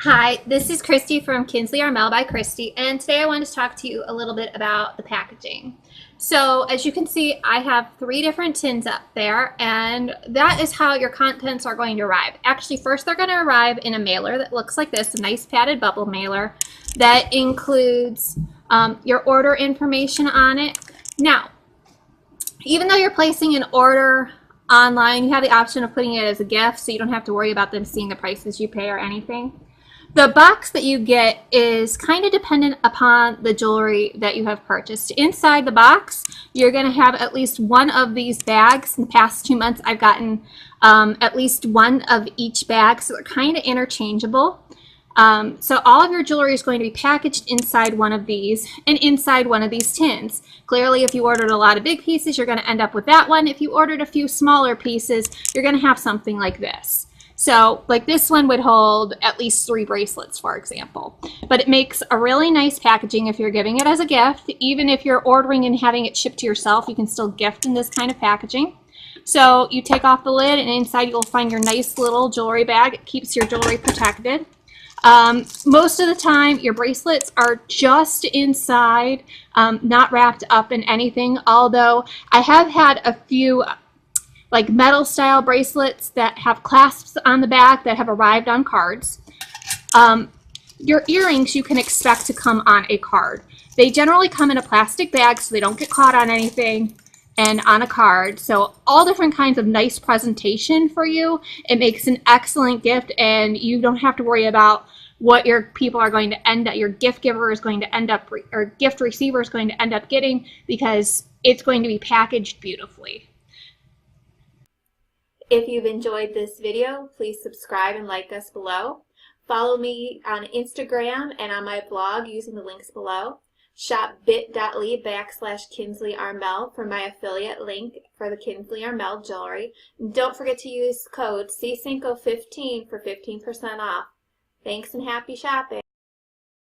Hi, this is Christy from Kinsley Armelle by Christy, and today I wanted to talk to you a little bit about the packaging. So as you can see, I have 3 different tins up there, and that is how your contents are going to arrive. Actually, first they're going to arrive in a mailer that looks like this, a nice padded bubble mailer that includes your order information on it. Now, even though you're placing an order online, you have the option of putting it as a gift, so you don't have to worry about them seeing the prices you pay or anything. The box that you get is kind of dependent upon the jewelry that you have purchased. Inside the box, you're going to have at least one of these bags. In the past 2 months, I've gotten at least one of each bag, so they're kind of interchangeable. So all of your jewelry is going to be packaged inside one of these and inside one of these tins. Clearly, if you ordered a lot of big pieces, you're going to end up with that one. If you ordered a few smaller pieces, you're going to have something like this. So like this one would hold at least 3 bracelets, for example. But it makes a really nice packaging if you're giving it as a gift. Even if you're ordering and having it shipped to yourself, you can still gift in this kind of packaging. So you take off the lid, and inside you'll find your nice little jewelry bag. It keeps your jewelry protected. Most of the time, your bracelets are just inside, not wrapped up in anything, although I have had a few like metal style bracelets that have clasps on the back that have arrived on cards. Your earrings you can expect to come on a card. They generally come in a plastic bag so they don't get caught on anything and on a card. So all different kinds of nice presentation for you. It makes an excellent gift, and you don't have to worry about what your people are going to end up, your gift giver is going to end up, or gift receiver is going to end up getting, because it's going to be packaged beautifully. If you've enjoyed this video, please subscribe and like us below. Follow me on Instagram and on my blog using the links below. Shop bit.ly/Kinsley Armelle for my affiliate link for the Kinsley Armelle jewelry. And don't forget to use code C515 for 15% off. Thanks and happy shopping.